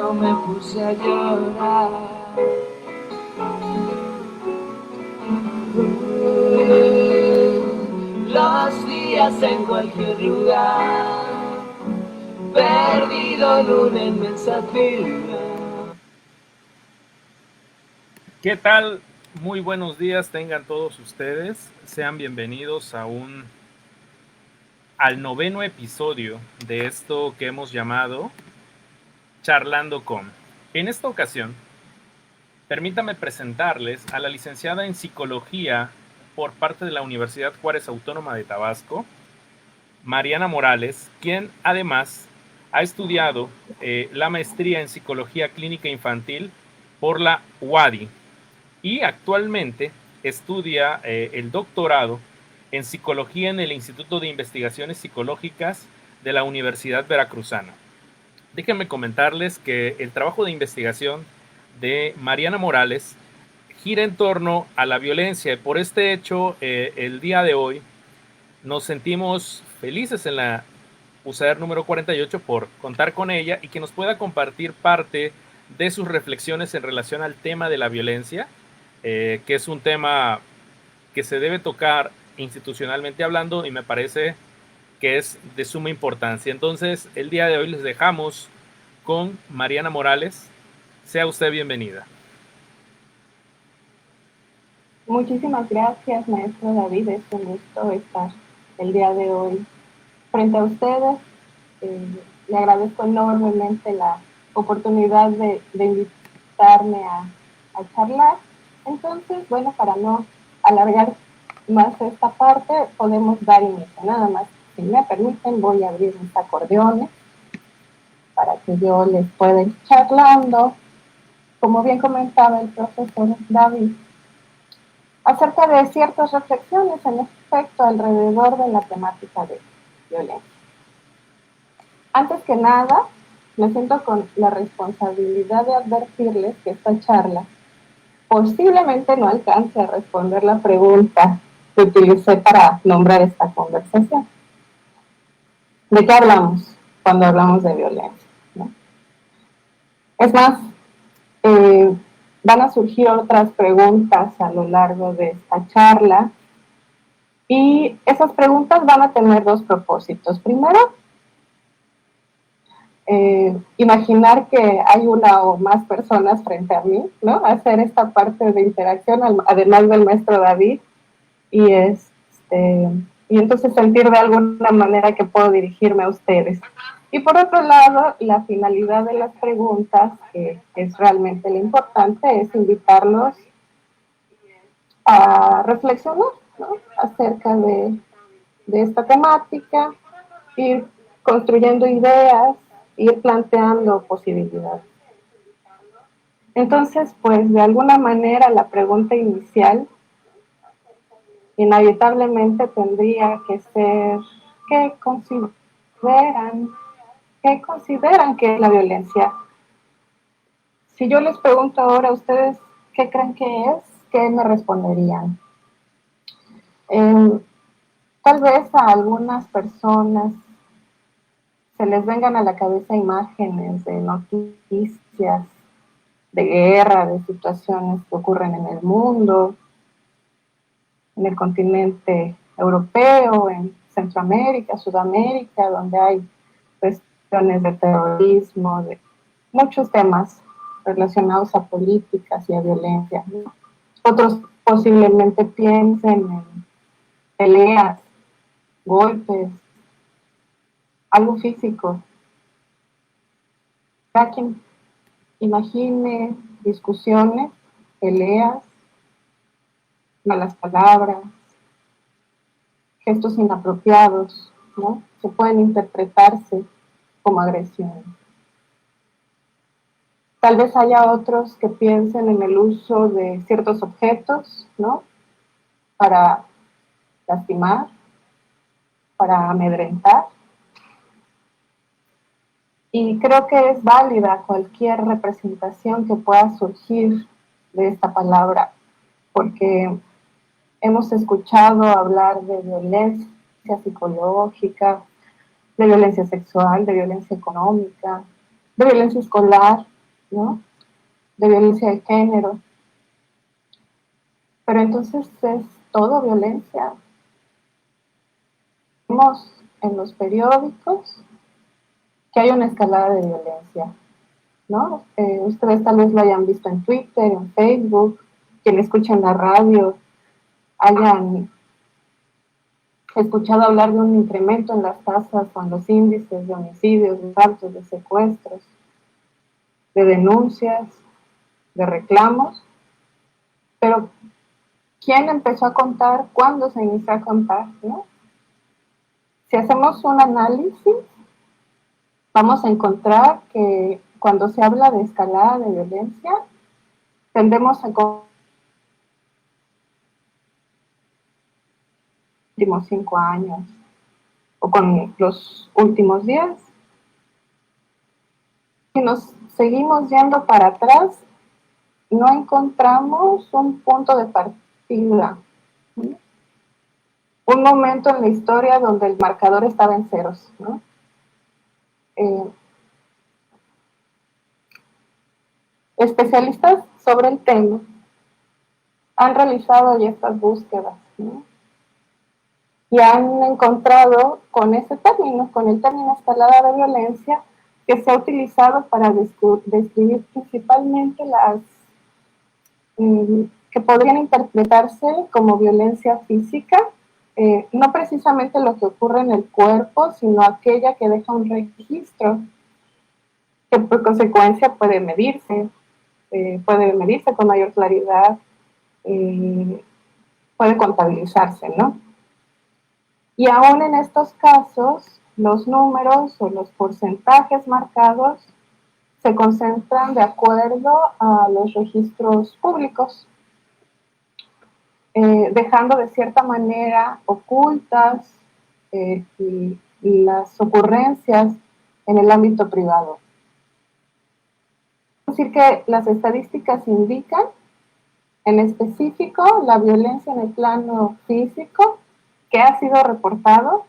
no me puse a llorar. Los días en cualquier lugar, perdido en una inmensa fila. ¿Qué tal? Muy buenos días tengan todos ustedes. Sean bienvenidos al noveno episodio de esto que hemos llamado Charlando con. En esta ocasión, permítame presentarles a la licenciada en Psicología por parte de la Universidad Juárez Autónoma de Tabasco, Mariana Morales, quien además ha estudiado la maestría en Psicología Clínica Infantil por la UADY y actualmente estudia el doctorado en Psicología en el Instituto de Investigaciones Psicológicas de la Universidad Veracruzana. Déjenme comentarles que el trabajo de investigación de Mariana Morales gira en torno a la violencia. Por este hecho, el día de hoy nos sentimos felices en la USAER número 48 por contar con ella y que nos pueda compartir parte de sus reflexiones en relación al tema de la violencia, que es un tema que se debe tocar institucionalmente hablando y me parece que es de suma importancia. Entonces, el día de hoy les dejamos con Mariana Morales. Sea usted bienvenida. Muchísimas gracias, maestro David. Es un gusto estar el día de hoy frente a ustedes. Le agradezco enormemente la oportunidad de invitarme a charlar. Entonces, bueno, para no alargar más esta parte, podemos dar inicio. Nada más, si me permiten, voy a abrir mis acordeones para que yo les pueda ir charlando, como bien comentaba el profesor David, acerca de ciertas reflexiones en efecto alrededor de la temática de violencia. Antes que nada, me siento con la responsabilidad de advertirles que esta charla posiblemente no alcance a responder la pregunta que utilicé para nombrar esta conversación. ¿De qué hablamos cuando hablamos de violencia? ¿No? Es más, van a surgir otras preguntas a lo largo de esta charla y esas preguntas van a tener dos propósitos. Primero, imaginar que hay una o más personas frente a mí, ¿no? Hacer esta parte de interacción, además del maestro David, y entonces sentir de alguna manera que puedo dirigirme a ustedes. Y por otro lado, la finalidad de las preguntas, que es realmente lo importante, es invitarlos a reflexionar, ¿no? Acerca de esta temática, ir construyendo ideas, ir planteando posibilidades. Entonces, pues de alguna manera la pregunta inicial inevitablemente tendría que ser, ¿qué consideran que es la violencia? Si yo les pregunto ahora a ustedes, ¿qué creen que es? ¿Qué me responderían? Tal vez a algunas personas se les vengan a la cabeza imágenes de noticias, de guerra, de situaciones que ocurren en el mundo, en el continente europeo, en Centroamérica, Sudamérica, donde hay cuestiones de terrorismo, de muchos temas relacionados a políticas y a violencia. Otros posiblemente piensen en peleas, golpes, algo físico. Cada quien imagine discusiones, peleas, malas palabras, gestos inapropiados, ¿no? Que pueden interpretarse como agresión. Tal vez haya otros que piensen en el uso de ciertos objetos, ¿no? Para lastimar, para amedrentar. Y creo que es válida cualquier representación que pueda surgir de esta palabra, porque hemos escuchado hablar de violencia psicológica, de violencia sexual, de violencia económica, de violencia escolar, ¿no? De violencia de género. Pero entonces es todo violencia. Vemos en los periódicos que hay una escalada de violencia, ¿no? Ustedes tal vez lo hayan visto en Twitter, en Facebook, quienes escuchan la radio hayan escuchado hablar de un incremento en las tasas o en los índices de homicidios, de asaltos, de secuestros, de denuncias, de reclamos, pero ¿quién empezó a contar? ¿Cuándo se inició a contar? ¿No? Si hacemos un análisis, vamos a encontrar que cuando se habla de escalada de violencia, tendemos a los últimos 5 años o con los últimos 10. Si nos seguimos yendo para atrás, no encontramos un punto de partida, un momento en la historia donde el marcador estaba en ceros, ¿no? Especialistas sobre el tema han realizado ya estas búsquedas, ¿no? Y han encontrado con ese término, con el término escalada de violencia, que se ha utilizado para describir principalmente las que podrían interpretarse como violencia física, no precisamente lo que ocurre en el cuerpo, sino aquella que deja un registro que por consecuencia puede medirse con mayor claridad, puede contabilizarse, ¿no? Y aún en estos casos, los números o los porcentajes marcados se concentran de acuerdo a los registros públicos, dejando de cierta manera ocultas las ocurrencias en el ámbito privado. Es decir, que las estadísticas indican, en específico, la violencia en el plano físico que ha sido reportado,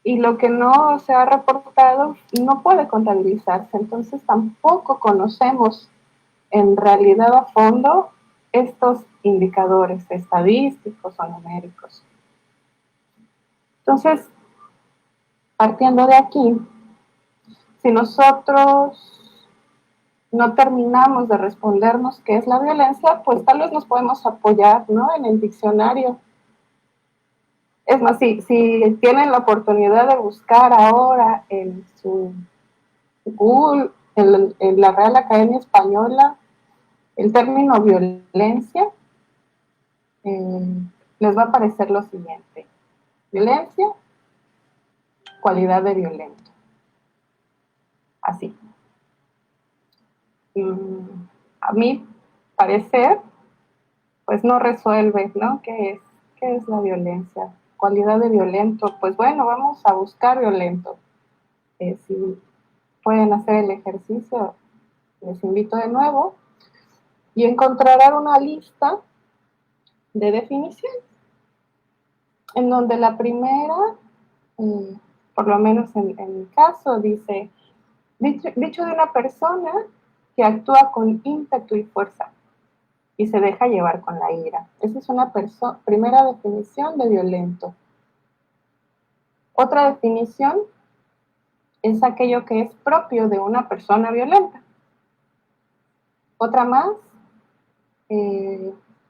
y lo que no se ha reportado no puede contabilizarse. Entonces tampoco conocemos en realidad a fondo estos indicadores estadísticos o numéricos. Entonces, partiendo de aquí, si nosotros no terminamos de respondernos qué es la violencia, pues tal vez nos podemos apoyar, ¿no?, en el diccionario. Es más, si tienen la oportunidad de buscar ahora en su Google, en la Real Academia Española, el término violencia, les va a aparecer lo siguiente: violencia, cualidad de violento. Así. A mi parecer, pues no resuelve, ¿no? ¿Qué es la violencia? Cualidad de violento, pues bueno, vamos a buscar violento. Si pueden hacer el ejercicio, les invito de nuevo, y encontrarán una lista de definiciones, en donde la primera, por lo menos en mi caso, dice, dicho de una persona que actúa con ímpetu y fuerza y se deja llevar con la ira. Esa es una primera definición de violento. Otra definición es aquello que es propio de una persona violenta. Otra más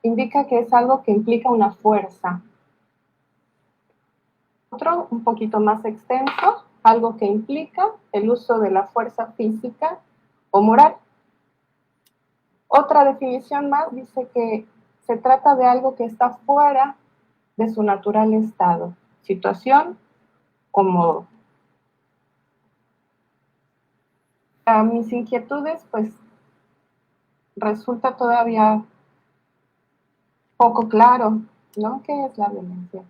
indica que es algo que implica una fuerza. Otro, un poquito más extenso, algo que implica el uso de la fuerza física o moral. Otra definición más dice que se trata de algo que está fuera de su natural estado, situación o modo. A mis inquietudes, pues, resulta todavía poco claro, ¿no?, qué es la violencia.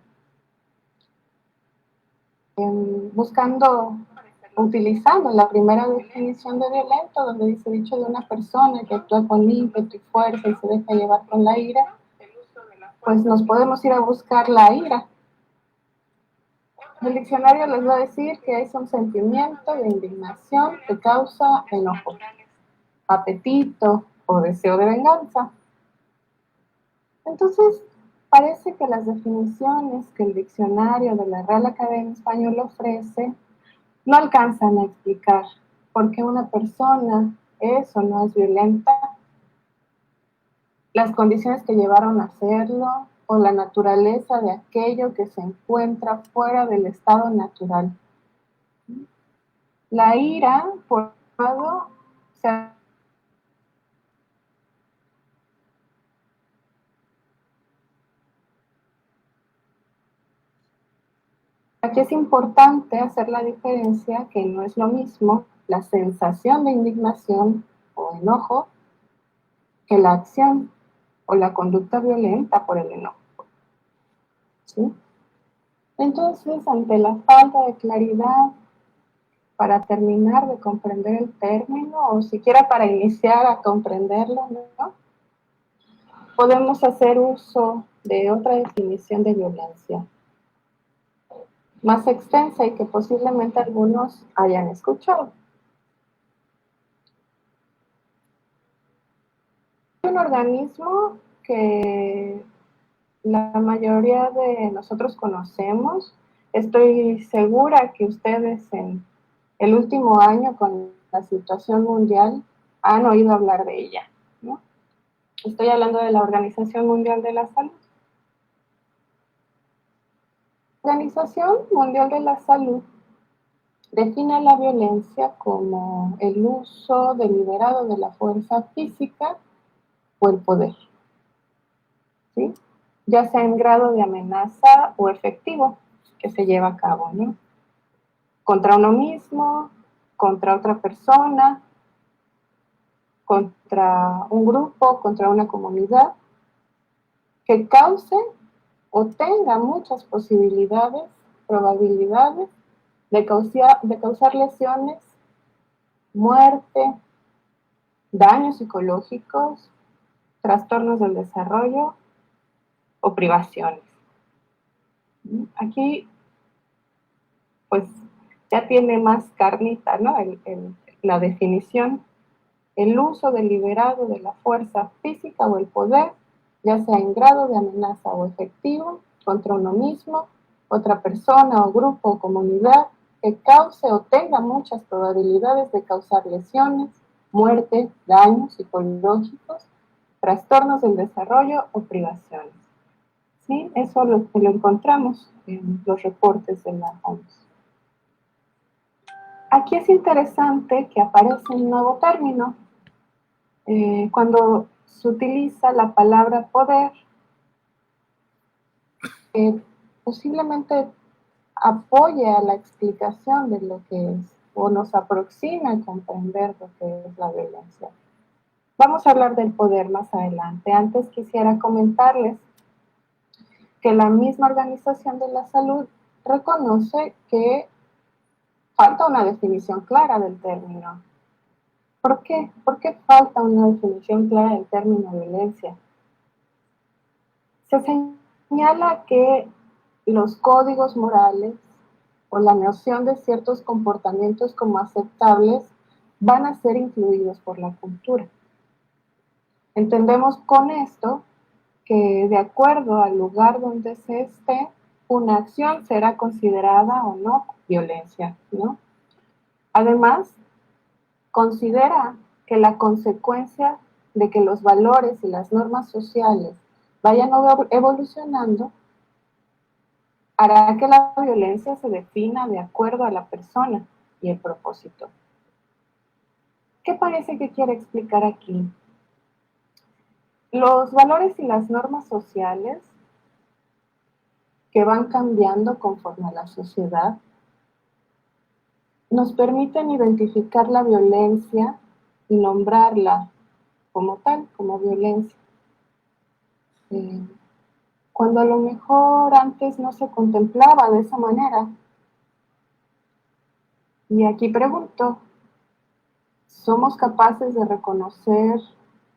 Utilizando la primera definición de violento, donde dice dicho de una persona que actúa con ímpetu y fuerza y se deja llevar con la ira, pues nos podemos ir a buscar la ira. El diccionario les va a decir que es un sentimiento de indignación que causa enojo. apetito o deseo de venganza. Entonces, parece que las definiciones que el diccionario de la Real Academia Española ofrece no alcanzan a explicar por qué una persona es o no es violenta, las condiciones que llevaron a hacerlo o la naturaleza de aquello que se encuentra fuera del estado natural. La ira, por un lado, aquí es importante hacer la diferencia que no es lo mismo la sensación de indignación o enojo que la acción o la conducta violenta por el enojo. ¿Sí? Entonces, ante la falta de claridad, para terminar de comprender el término o siquiera para iniciar a comprenderlo, ¿no? Podemos hacer uso de otra definición de violencia, más extensa y que posiblemente algunos hayan escuchado. Un organismo que la mayoría de nosotros conocemos. Estoy segura que ustedes en el último año con la situación mundial han oído hablar de ella, ¿no? Estoy hablando de la Organización Mundial de la Salud. La Organización Mundial de la Salud define la violencia como el uso deliberado de la fuerza física o el poder, ¿sí? Ya sea en grado de amenaza o efectivo que se lleva a cabo, ¿no? Contra uno mismo, contra otra persona, contra un grupo, contra una comunidad, que cause o tenga muchas posibilidades, probabilidades de causar lesiones, muerte, daños psicológicos, trastornos del desarrollo o privaciones. Aquí, pues, ya tiene más carnita, ¿no? La definición, el uso deliberado de la fuerza física o el poder, ya sea en grado de amenaza o efectivo, contra uno mismo, otra persona o grupo o comunidad, que cause o tenga muchas probabilidades de causar lesiones, muerte, daños psicológicos, trastornos del desarrollo o privaciones. ¿Sí? Eso lo encontramos en los reportes de la OMS. Aquí es interesante que aparece un nuevo término. Cuando se utiliza la palabra poder, posiblemente apoye a la explicación de lo que es, o nos aproxima a comprender lo que es la violencia. Vamos a hablar del poder más adelante. Antes quisiera comentarles que la misma Organización de la Salud reconoce que falta una definición clara del término. ¿Por qué? ¿Por qué falta una definición clara del término violencia? Se señala que los códigos morales o la noción de ciertos comportamientos como aceptables van a ser influidos por la cultura. Entendemos con esto que de acuerdo al lugar donde se esté, una acción será considerada o no violencia, ¿no? Además, considera que la consecuencia de que los valores y las normas sociales vayan evolucionando hará que la violencia se defina de acuerdo a la persona y el propósito. ¿Qué parece que quiere explicar aquí? Los valores y las normas sociales que van cambiando conforme a la sociedad nos permiten identificar la violencia y nombrarla como tal, como violencia. Cuando a lo mejor antes no se contemplaba de esa manera. Y aquí pregunto, ¿somos capaces de reconocer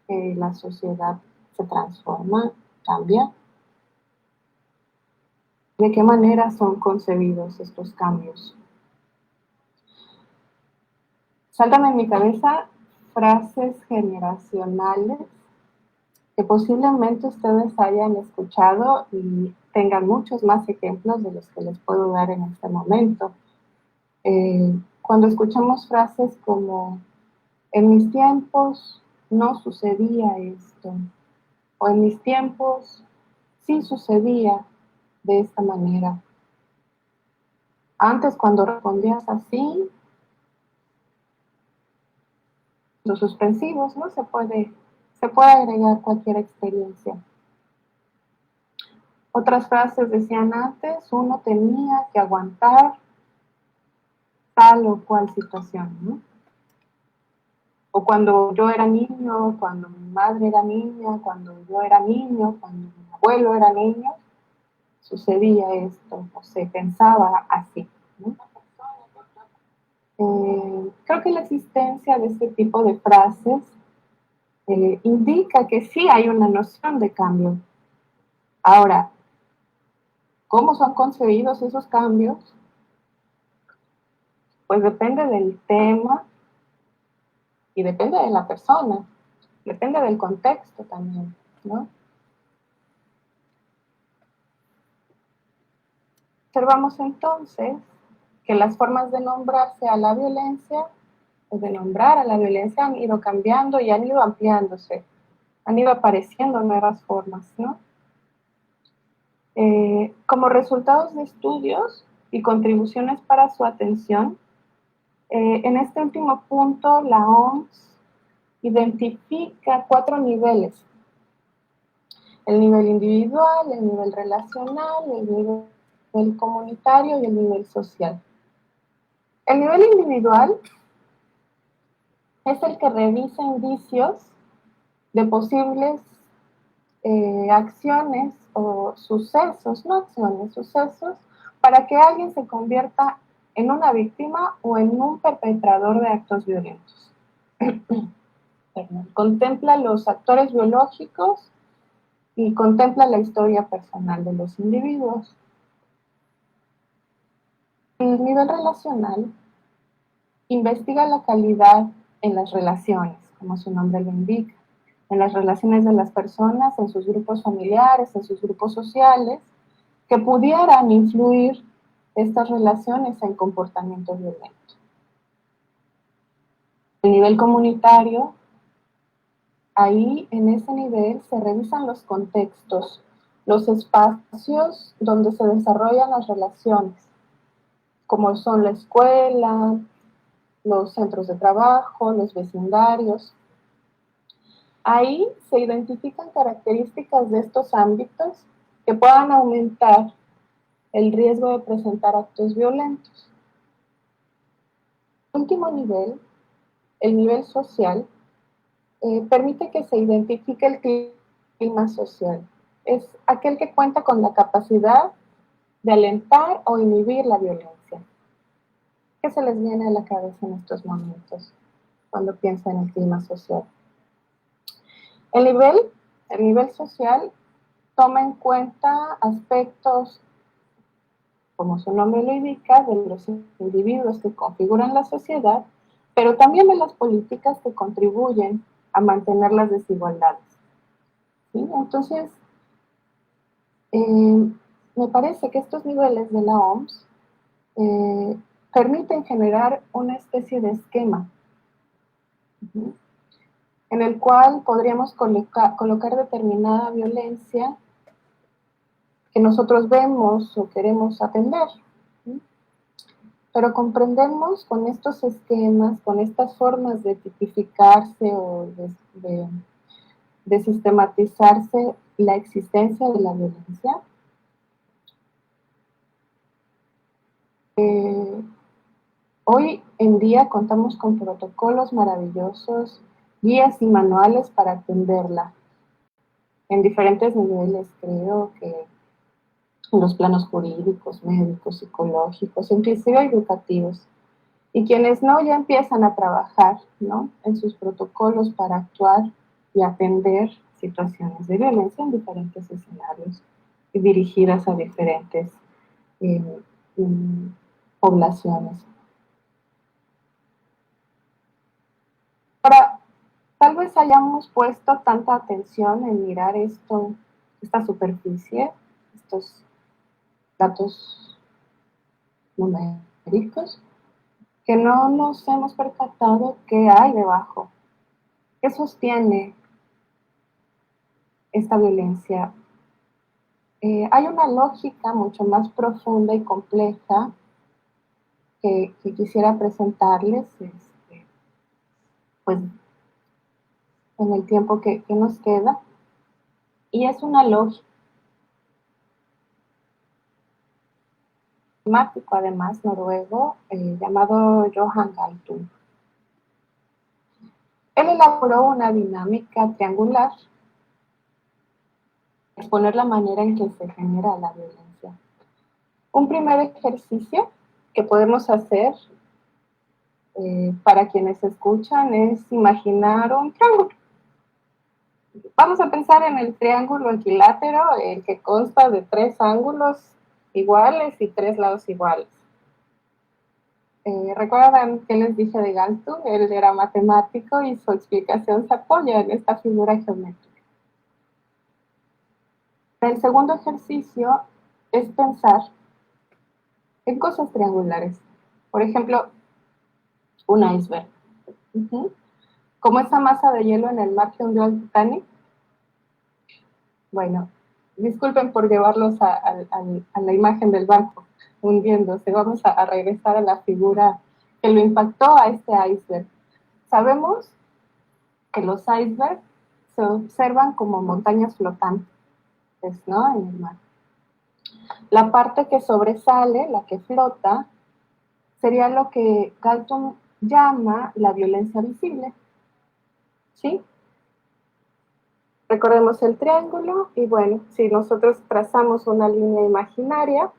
que la sociedad se transforma, cambia? ¿De qué manera son concebidos estos cambios? Saltan en mi cabeza frases generacionales que posiblemente ustedes hayan escuchado y tengan muchos más ejemplos de los que les puedo dar en este momento. Cuando escuchamos frases como, en mis tiempos no sucedía esto, o en mis tiempos sí sucedía de esta manera. Antes, cuando respondías así, los suspensivos, ¿no? Se puede agregar cualquier experiencia. Otras frases decían antes, uno tenía que aguantar tal o cual situación, ¿no? O cuando yo era niño, cuando mi madre era niña, cuando yo era niño, cuando mi abuelo era niño, sucedía esto, o se pensaba así, ¿no? Creo que la existencia de este tipo de frases indica que sí hay una noción de cambio. Ahora, ¿cómo son concebidos esos cambios? Pues depende del tema y depende de la persona, depende del contexto también, ¿no? Observamos entonces que las formas de nombrarse a la violencia, o de nombrar a la violencia, han ido cambiando y han ido ampliándose, han ido apareciendo nuevas formas, ¿no? Como resultados de estudios y contribuciones para su atención, en este último punto la OMS identifica 4 niveles: el nivel individual, el nivel relacional, el nivel comunitario y el nivel social. El nivel individual es el que revisa indicios de posibles acciones o sucesos, no acciones, sucesos, para que alguien se convierta en una víctima o en un perpetrador de actos violentos. Contempla los actores biológicos y contempla la historia personal de los individuos. El nivel relacional investiga la calidad en las relaciones, como su nombre lo indica, en las relaciones de las personas, en sus grupos familiares, en sus grupos sociales, que pudieran influir estas relaciones en comportamiento violento. El nivel comunitario, ahí en ese nivel se revisan los contextos, los espacios donde se desarrollan las relaciones, como son la escuela, los centros de trabajo, los vecindarios. Ahí se identifican características de estos ámbitos que puedan aumentar el riesgo de presentar actos violentos. Último nivel, el nivel social, permite que se identifique el clima social. Es aquel que cuenta con la capacidad de alentar o inhibir la violencia. ¿Qué se les viene a la cabeza en estos momentos cuando piensan en el clima social? El nivel social toma en cuenta aspectos, como su nombre lo indica, de los individuos que configuran la sociedad, pero también de las políticas que contribuyen a mantener las desigualdades. ¿Sí? Entonces, me parece que estos niveles de la OMS permiten generar una especie de esquema, en el cual podríamos colocar determinada violencia que nosotros vemos o queremos atender. ¿Sí? Pero comprendemos con estos esquemas, con estas formas de tipificarse o de sistematizarse la existencia de la violencia. Hoy en día contamos con protocolos maravillosos, guías y manuales para atenderla en diferentes niveles, creo que en los planos jurídicos, médicos, psicológicos, inclusive educativos. Y quienes no, ya empiezan a trabajar, ¿no?, en sus protocolos para actuar y atender situaciones de violencia en diferentes escenarios y dirigidas a diferentes poblaciones. Ahora, vez hayamos puesto tanta atención en mirar esta superficie, estos datos numéricos, que no nos hemos percatado qué hay debajo, qué sostiene esta violencia. Hay una lógica mucho más profunda y compleja que quisiera presentarles, pues, en el tiempo que nos queda, y es una lógica matemático, además noruego, llamado Johan Galtung. Él elaboró una dinámica triangular para exponer la manera en que se genera la violencia. Un primer ejercicio que podemos hacer para quienes escuchan es imaginar un triángulo. Vamos a pensar en el triángulo equilátero, el que consta de 3 ángulos iguales y 3 lados iguales. ¿Recuerdan qué les dije de Galtung? Él era matemático y su explicación se apoya en esta figura geométrica. El segundo ejercicio es pensar en cosas triangulares. Por ejemplo, un iceberg. Como esa masa de hielo en el mar que hundió al Titanic. Bueno, disculpen por llevarlos a la imagen del barco hundiéndose. Vamos a regresar a la figura que lo impactó a este iceberg. Sabemos que los icebergs se observan como montañas flotantes, ¿no?, en el mar. La parte que sobresale, la que flota, sería lo que Galtung llama la violencia visible. ¿Sí? Recordemos el triángulo y bueno, si nosotros trazamos una línea imaginaria,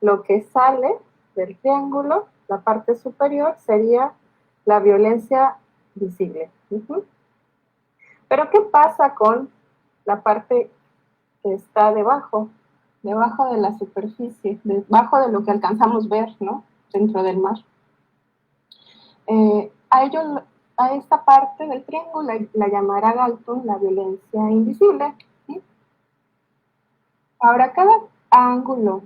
lo que sale del triángulo, la parte superior, sería la violencia visible. Pero ¿qué pasa con la parte que está debajo de la superficie, debajo de lo que alcanzamos ver, ¿no?, dentro del mar? A esta parte del triángulo la llamará Galtung la violencia invisible. ¿Sí? Ahora, cada ángulo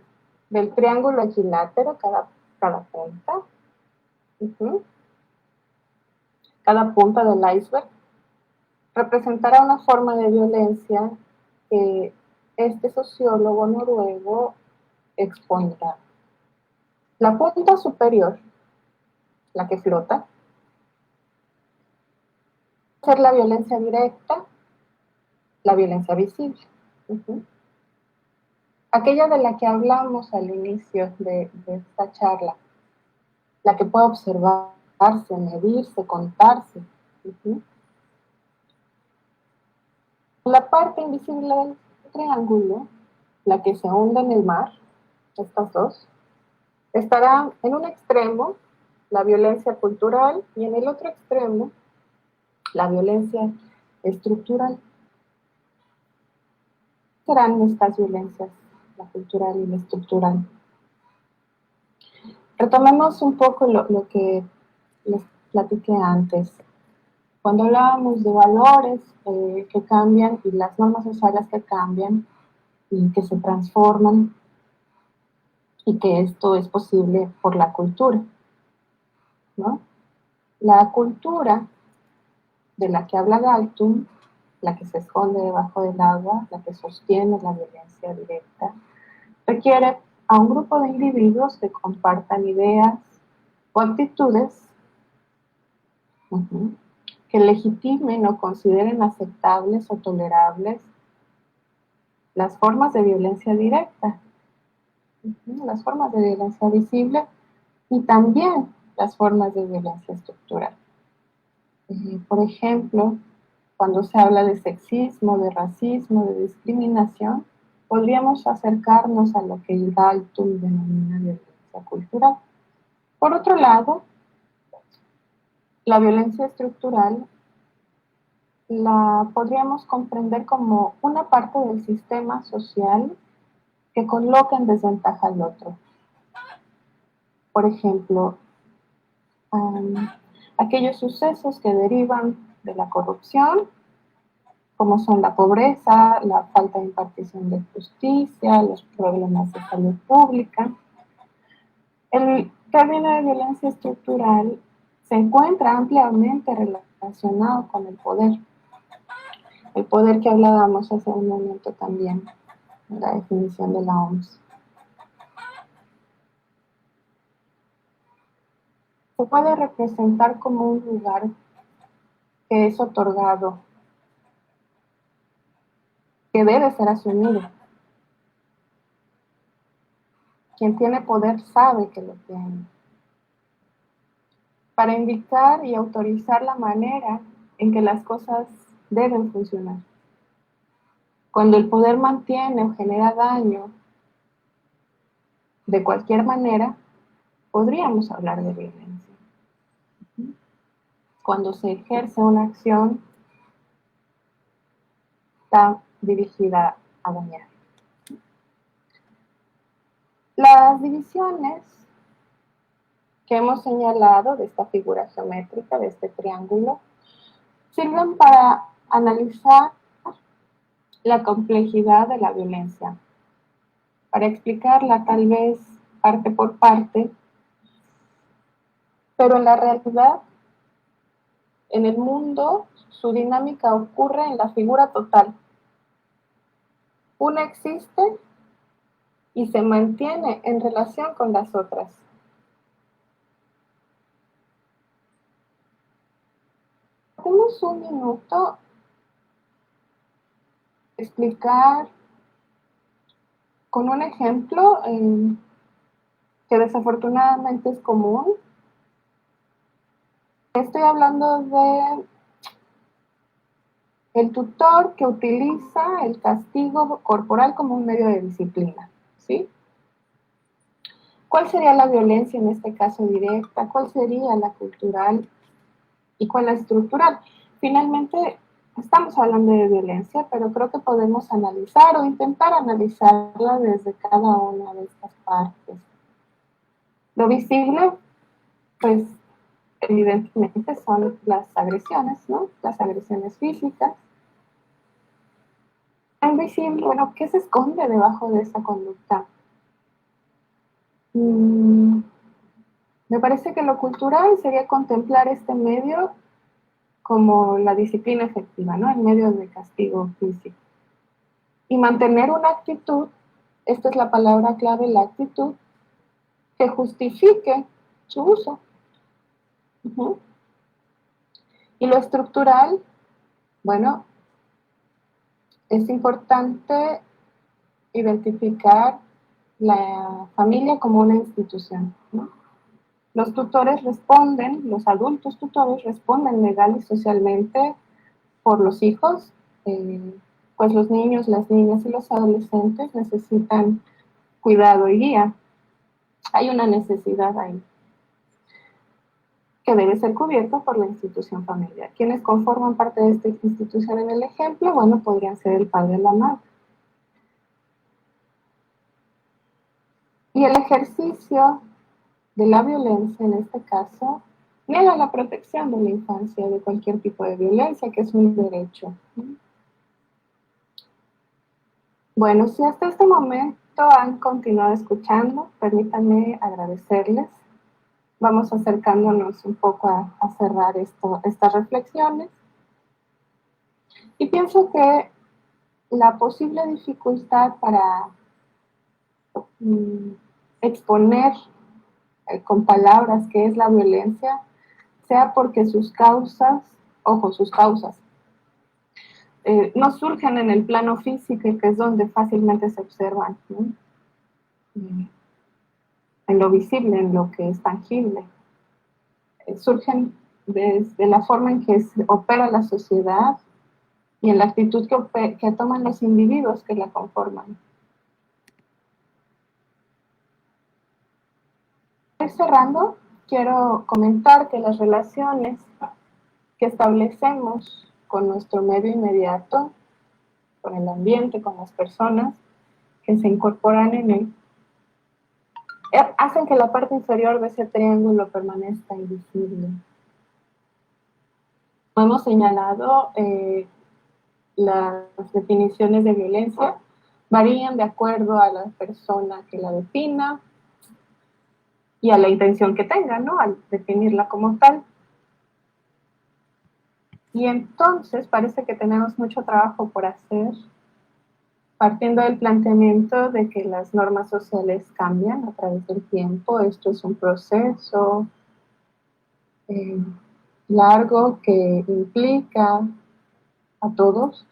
del triángulo equilátero, cada punta, cada punta del iceberg, representará una forma de violencia que este sociólogo noruego expondrá. La punta superior, la que flota, ser la violencia directa, la violencia visible. Aquella de la que hablamos al inicio de esta charla, la que puede observarse, medirse, contarse. La parte invisible del triángulo, la que se hunde en el mar, estas dos, estará en un extremo la violencia cultural y en el otro extremo la violencia estructural. Serán estas violencias, la cultural y la estructural. Retomemos un poco lo que les platiqué antes. Cuando hablábamos de valores que cambian y las normas sociales que cambian y que se transforman, y que esto es posible por la cultura, ¿no? La cultura de la que habla Galtung, la que se esconde debajo del agua, la que sostiene la violencia directa, requiere a un grupo de individuos que compartan ideas o actitudes que legitimen o consideren aceptables o tolerables las formas de violencia directa, las formas de violencia visible y también las formas de violencia estructural. Por ejemplo, cuando se habla de sexismo, de racismo, de discriminación, podríamos acercarnos a lo que Galtung denomina violencia cultural. Por otro lado, la violencia estructural la podríamos comprender como una parte del sistema social que coloca en desventaja al otro. Por ejemplo, aquellos sucesos que derivan de la corrupción, como son la pobreza, la falta de impartición de justicia, los problemas de salud pública. El término de violencia estructural se encuentra ampliamente relacionado con el poder que hablábamos hace un momento también, en la definición de la OMS. Se puede representar como un lugar que es otorgado, que debe ser asumido. Quien tiene poder sabe que lo tiene. Para indicar y autorizar la manera en que las cosas deben funcionar. Cuando el poder mantiene o genera daño de cualquier manera, podríamos hablar de violencia. Cuando se ejerce una acción, está dirigida a dañar. Las divisiones que hemos señalado de esta figura geométrica, de este triángulo, sirven para analizar la complejidad de la violencia, para explicarla tal vez parte por parte, pero en la realidad, en el mundo, su dinámica ocurre en la figura total. Una existe y se mantiene en relación con las otras. Tenemos un minuto explicar con un ejemplo que desafortunadamente es común. Estoy hablando de el tutor que utiliza el castigo corporal como un medio de disciplina, ¿sí? ¿Cuál sería la violencia en este caso directa? ¿Cuál sería la cultural? ¿Y cuál la estructural? Finalmente, estamos hablando de violencia, pero creo que podemos analizar o intentar analizarla desde cada una de estas partes. Lo visible, pues, evidentemente son las agresiones, ¿no? Las agresiones físicas. Invisible, bueno, ¿qué se esconde debajo de esa conducta? Me parece que lo cultural sería contemplar este medio como la disciplina efectiva, ¿no? El medio de castigo físico. Y mantener una actitud, esta es la palabra clave, la actitud, que justifique su uso. Y lo estructural, bueno, es importante identificar la familia como una institución, ¿no? Los tutores responden, los adultos tutores responden legal y socialmente por los hijos, pues los niños, las niñas y los adolescentes necesitan cuidado y guía. Hay una necesidad ahí que debe ser cubierta por la institución familiar. ¿Quiénes conforman parte de esta institución en el ejemplo? Bueno, podrían ser el padre y la madre. Y el ejercicio de la violencia, en este caso, niega la protección de la infancia de cualquier tipo de violencia, que es un derecho. Bueno, si hasta este momento han continuado escuchando, permítanme agradecerles. Vamos acercándonos un poco a cerrar estas reflexiones. Y pienso que la posible dificultad para exponer con palabras qué es la violencia, sea porque sus causas, no surgen en el plano físico, que es donde fácilmente se observan, ¿no? En lo visible, en lo que es tangible. Surgen desde la forma en que opera la sociedad y en la actitud que toman los individuos que la conforman. Cerrando, quiero comentar que las relaciones que establecemos con nuestro medio inmediato, con el ambiente, con las personas que se incorporan en él, hacen que la parte inferior de ese triángulo permanezca invisible. Como hemos señalado, las definiciones de violencia varían de acuerdo a la persona que la defina y a la intención que tenga, ¿no? Al definirla como tal. Y entonces parece que tenemos mucho trabajo por hacer, partiendo del planteamiento de que las normas sociales cambian a través del tiempo. Esto es un proceso largo que implica a todos.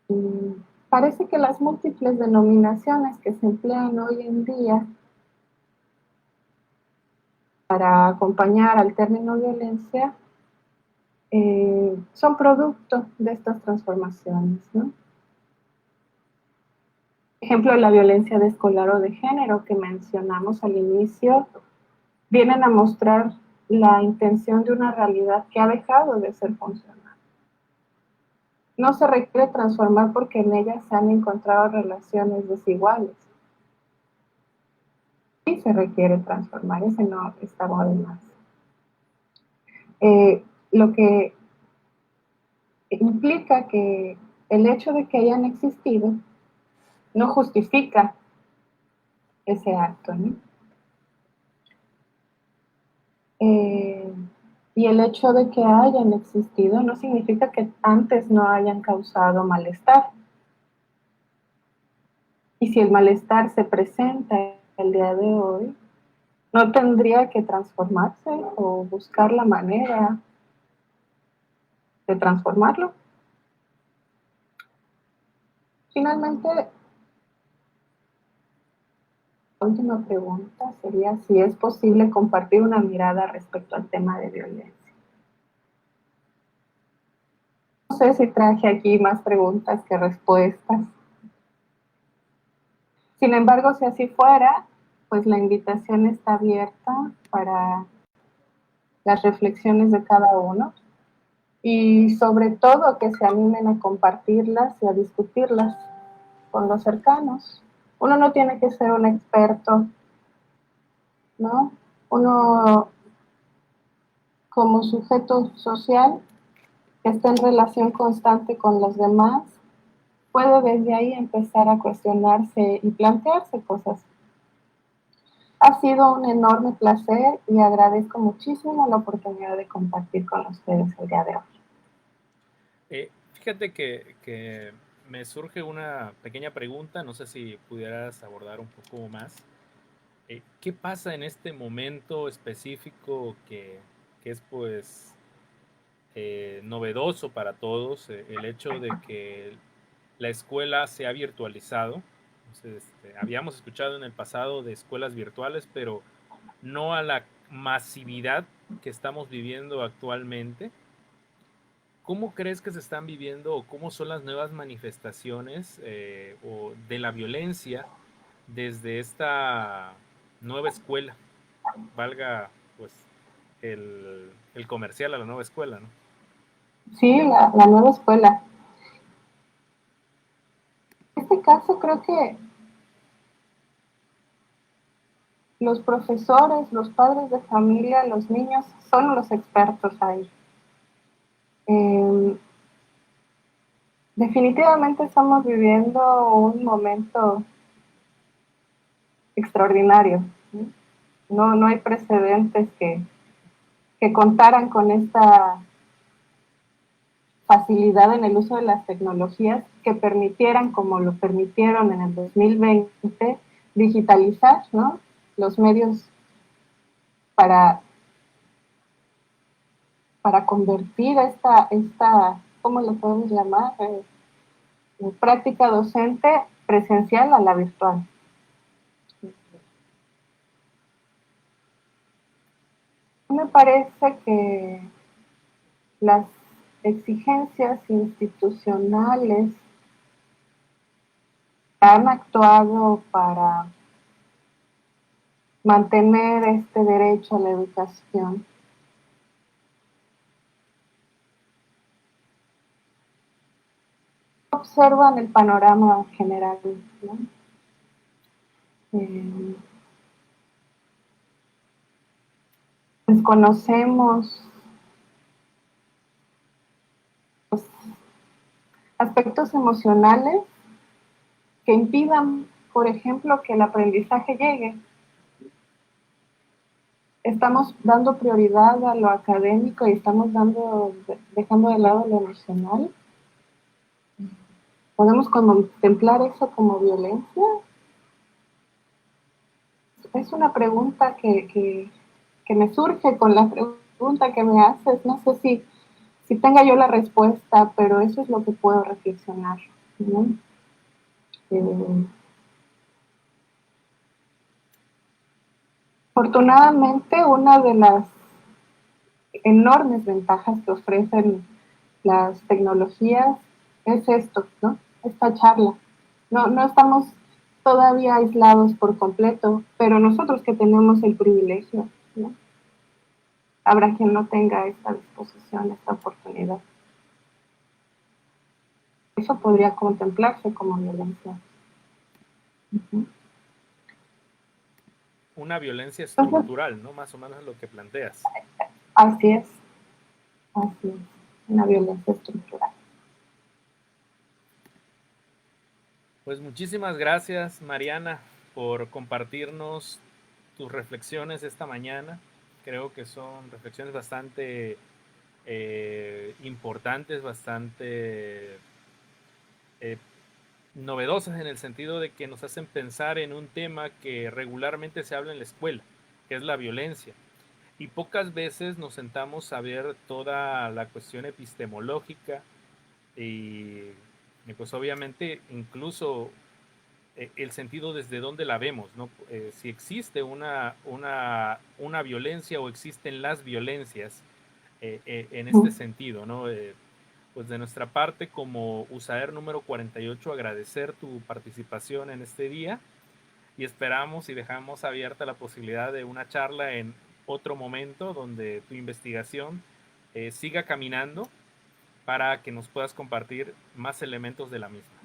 Y parece que las múltiples denominaciones que se emplean hoy en día para acompañar al término violencia son producto de estas transformaciones, ¿no? Por ejemplo, la violencia de escolar o de género que mencionamos al inicio, vienen a mostrar la intención de una realidad que ha dejado de ser funcional. No se requiere transformar porque en ella se han encontrado relaciones desiguales. Sí se requiere transformar, ese no está de más. Lo que implica que el hecho de que hayan existido no justifica ese acto, ¿no? Y el hecho de que hayan existido no significa que antes no hayan causado malestar. Y si el malestar se presenta el día de hoy, no tendría que transformarse o buscar la manera de transformarlo. Finalmente, la última pregunta sería si es posible compartir una mirada respecto al tema de violencia. No sé si traje aquí más preguntas que respuestas. Sin embargo, si así fuera, pues la invitación está abierta para las reflexiones de cada uno y sobre todo que se animen a compartirlas y a discutirlas con los cercanos. Uno no tiene que ser un experto, ¿no? Uno como sujeto social que está en relación constante con los demás, puede desde ahí empezar a cuestionarse y plantearse cosas. Ha sido un enorme placer y agradezco muchísimo la oportunidad de compartir con ustedes el día de hoy. Fíjate que me surge una pequeña pregunta, no sé si pudieras abordar un poco más. ¿Qué pasa en este momento específico que es pues novedoso para todos, el hecho de que la escuela se ha virtualizado? Entonces, habíamos escuchado en el pasado de escuelas virtuales, pero no a la masividad que estamos viviendo actualmente. ¿Cómo crees que se están viviendo o cómo son las nuevas manifestaciones o de la violencia desde esta nueva escuela? Valga pues el comercial a la nueva escuela, ¿no? Sí, la nueva escuela. En este caso creo que los profesores, los padres de familia, los niños son los expertos ahí. Definitivamente estamos viviendo un momento extraordinario. No hay precedentes que contaran con esta facilidad en el uso de las tecnologías que permitieran, como lo permitieron en el 2020, digitalizar, ¿no?, los medios para convertir esta ¿cómo lo podemos llamar? Práctica docente presencial a la virtual. Me parece que las exigencias institucionales han actuado para mantener este derecho a la educación. Observan el panorama general, ¿no? Desconocemos aspectos emocionales que impidan, por ejemplo, que el aprendizaje llegue. Estamos dando prioridad a lo académico y estamos dejando de lado lo emocional. ¿Podemos contemplar eso como violencia? Es una pregunta que me surge con la pregunta que me haces. No sé si tenga yo la respuesta, pero eso es lo que puedo reflexionar, ¿no? Afortunadamente, una de las enormes ventajas que ofrecen las tecnologías es esto, ¿no? Esta charla. No estamos todavía aislados por completo, pero nosotros que tenemos el privilegio, ¿no? Habrá quien no tenga esta disposición, esta oportunidad. Eso podría contemplarse como violencia. Uh-huh. Una violencia estructural, ¿no? Más o menos es lo que planteas. Así es, una violencia estructural. Pues muchísimas gracias, Mariana, por compartirnos tus reflexiones esta mañana. Creo que son reflexiones bastante importantes, bastante novedosas en el sentido de que nos hacen pensar en un tema que regularmente se habla en la escuela, que es la violencia. Y pocas veces nos sentamos a ver toda la cuestión epistemológica y pues obviamente incluso el sentido desde donde la vemos, ¿no? Si existe una violencia o existen las violencias en este sentido, ¿no? Pues de nuestra parte, como USAER número 48, agradecer tu participación en este día y esperamos y dejamos abierta la posibilidad de una charla en otro momento donde tu investigación siga caminando para que nos puedas compartir más elementos de la misma.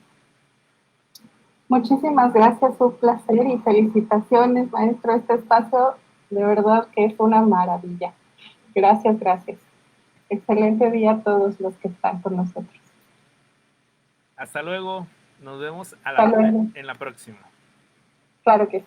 Muchísimas gracias, un placer y felicitaciones, maestro. Este espacio de verdad que es una maravilla. Gracias, gracias. Excelente día a todos los que están con nosotros. Hasta luego, nos vemos Hasta luego. en la próxima. Claro que sí.